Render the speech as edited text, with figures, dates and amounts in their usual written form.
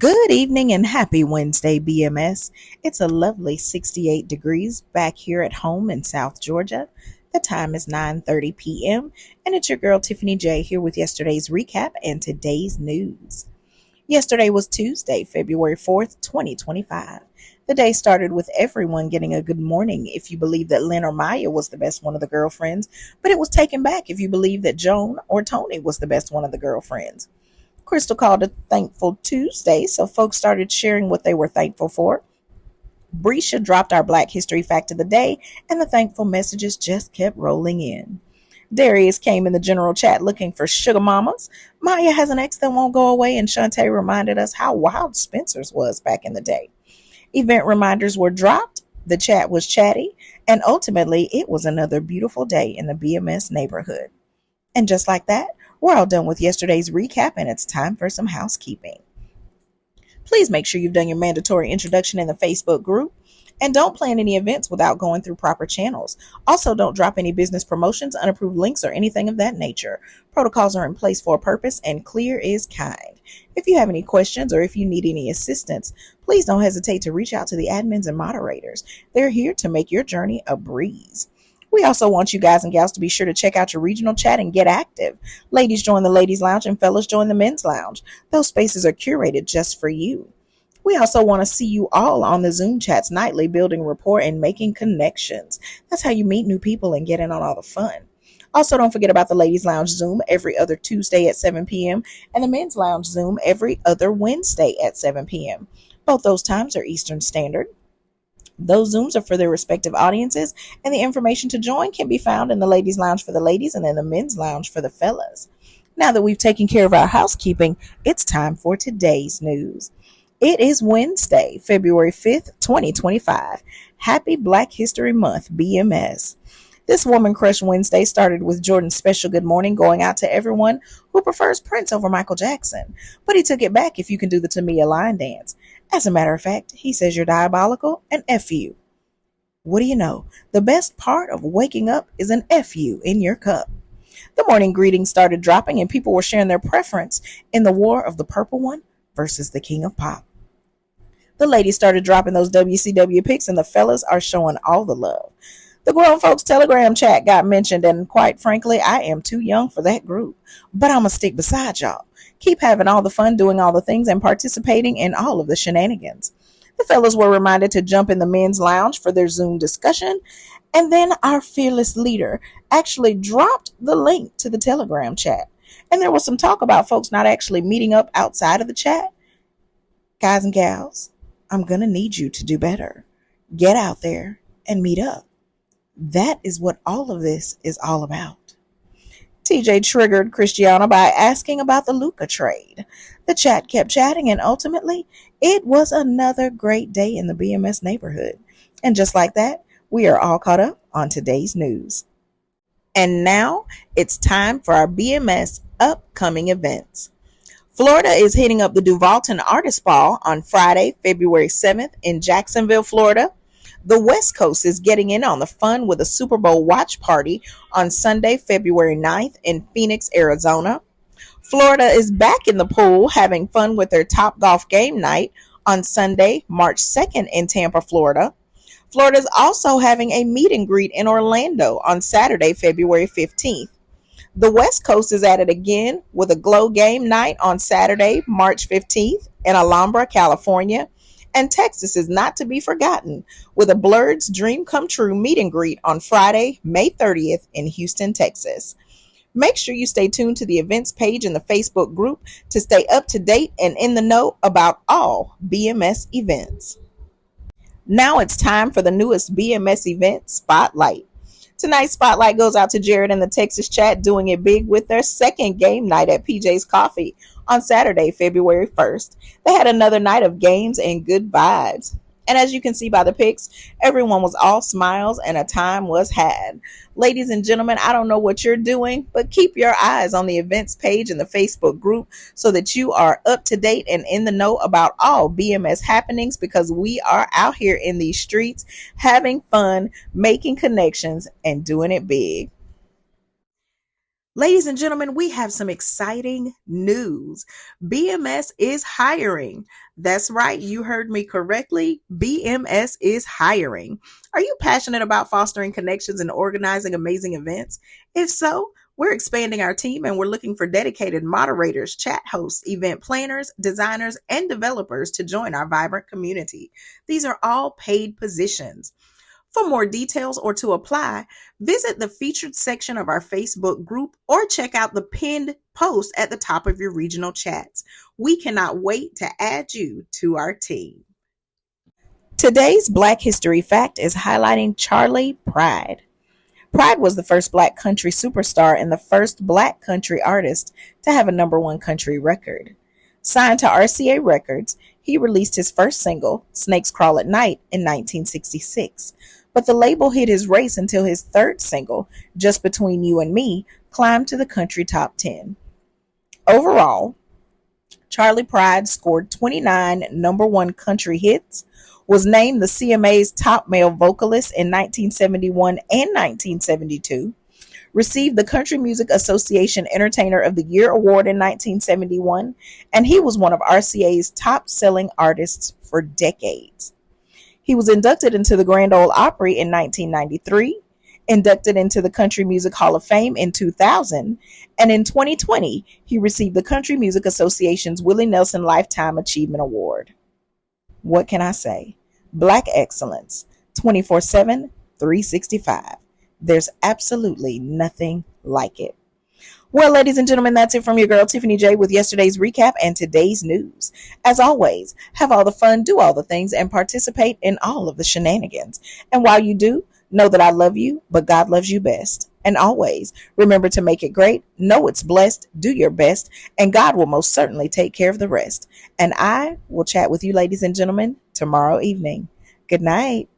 Good evening and happy Wednesday, BMS. It's a lovely 68 degrees back here at home in South Georgia. The time is 9:30 p.m. and it's your girl Tiffany J here with yesterday's recap and today's news. Yesterday was Tuesday, February 4th, 2025. The day started with everyone getting a good morning if you believe that Lynn or Maya was the best one of the girlfriends, but it was taken back if you believe that Joan or Tony was the best one of the girlfriends. Crystal called it Thankful Tuesday, so folks started sharing what they were thankful for. Brescia dropped our Black History fact of the day, and the thankful messages just kept rolling in. Darius came in the general chat looking for sugar mamas. Maya has an ex that won't go away, and Shantae reminded us how wild Spencer's was back in the day. Event reminders were dropped, the chat was chatty, and ultimately it was another beautiful day in the BMS neighborhood. And just like that, we're all done with yesterday's recap, and it's time for some housekeeping. Please make sure you've done your mandatory introduction in the Facebook group, and don't plan any events without going through proper channels. Also, don't drop any business promotions, unapproved links, or anything of that nature. Protocols are in place for a purpose, and clear is kind. If you have any questions or if you need any assistance, please don't hesitate to reach out to the admins and moderators. They're here to make your journey a breeze. We also want you guys and gals to be sure to check out your regional chat and get active. Ladies join the ladies lounge and fellas join the men's lounge. Those spaces are curated just for you. We also want to see you all on the Zoom chats nightly, building rapport and making connections. That's how you meet new people and get in on all the fun. Also, don't forget about the ladies lounge Zoom every other Tuesday at 7 p.m. and the men's lounge Zoom every other Wednesday at 7 p.m. Both those times are Eastern Standard. Those Zooms are for their respective audiences, and the information to join can be found in the ladies' lounge for the ladies and in the men's lounge for the fellas. Now that we've taken care of our housekeeping, it's time for today's news. It is Wednesday, February 5th, 2025. Happy Black History Month, BMS. This Woman Crush Wednesday started with Jordan's special good morning going out to everyone who prefers Prince over Michael Jackson, but he took it back if you can do the Tamia line dance. As a matter of fact, he says you're diabolical and F you. What do you know? The best part of waking up is an F you in your cup. The morning greetings started dropping and people were sharing their preference in the war of the purple one versus the king of pop. The ladies started dropping those WCW pics and the fellas are showing all the love. The grown folks Telegram chat got mentioned, and quite frankly, I am too young for that group. But I'm going to stick beside y'all. Keep having all the fun, doing all the things, and participating in all of the shenanigans. The fellas were reminded to jump in the men's lounge for their Zoom discussion, and then our fearless leader actually dropped the link to the Telegram chat. And there was some talk about folks not actually meeting up outside of the chat. Guys and gals, I'm going to need you to do better. Get out there and meet up. That is what all of this is all about. TJ triggered Christiana by asking about the Luka trade. The chat kept chatting, and ultimately, it was another great day in the BMS neighborhood. And just like that, we are all caught up on today's news. And now, it's time for our BMS upcoming events. Florida is hitting up the Duvalton Artist Ball on Friday, February 7th in Jacksonville, Florida. The West Coast is getting in on the fun with a Super Bowl watch party on Sunday, February 9th in Phoenix, Arizona. Florida is back in the pool having fun with their Top Golf game night on Sunday, March 2nd in Tampa, Florida. Florida is also having a meet and greet in Orlando on Saturday, February 15th. The West Coast is at it again with a Glow game night on Saturday, March 15th in Alhambra, California. And Texas is not to be forgotten with a Blurred's Dream Come True meet and greet on Friday, May 30th in Houston, Texas. Make sure you stay tuned to the events page in the Facebook group to stay up to date and in the know about all BMS events. Now it's time for the newest BMS event Spotlight. Tonight's Spotlight goes out to Jared and the Texas chat doing it big with their second game night at PJ's Coffee on Saturday, February 1st. They had another night of games and good vibes. And as you can see by the pics, everyone was all smiles and a time was had. Ladies and gentlemen, I don't know what you're doing, but keep your eyes on the events page in the Facebook group so that you are up to date and in the know about all BMS happenings, because we are out here in these streets having fun, making connections, and doing it big. Ladies and gentlemen, we have some exciting news. BMS is hiring. That's right, you heard me correctly. BMS is hiring. Are you passionate about fostering connections and organizing amazing events? If so, we're expanding our team and we're looking for dedicated moderators, chat hosts, event planners, designers, and developers to join our vibrant community. These are all paid positions. For more details or to apply, visit the featured section of our Facebook group or check out the pinned post at the top of your regional chats. We cannot wait to add you to our team. Today's Black History Fact is highlighting Charley Pride. Pride was the first Black country superstar and the first Black country artist to have a number one country record. Signed to RCA Records, he released his first single, Snakes Crawl at Night, in 1966. But the label hid his race until his third single, Just Between You and Me, climbed to the country top 10. Overall, Charley Pride scored 29 number one country hits, was named the CMA's top male vocalist in 1971 and 1972, received the Country Music Association Entertainer of the Year award in 1971, and he was one of RCA's top selling artists for decades. He was inducted into the Grand Ole Opry in 1993, inducted into the Country Music Hall of Fame in 2000, and in 2020, he received the Country Music Association's Willie Nelson Lifetime Achievement Award. What can I say? Black excellence, 24/7, 365. There's absolutely nothing like it. Well, ladies and gentlemen, that's it from your girl Tiffany J with yesterday's recap and today's news. As always, have all the fun, do all the things, and participate in all of the shenanigans. And while you do, know that I love you, but God loves you best. And always, remember to make it great, know it's blessed, do your best, and God will most certainly take care of the rest. And I will chat with you, ladies and gentlemen, tomorrow evening. Good night.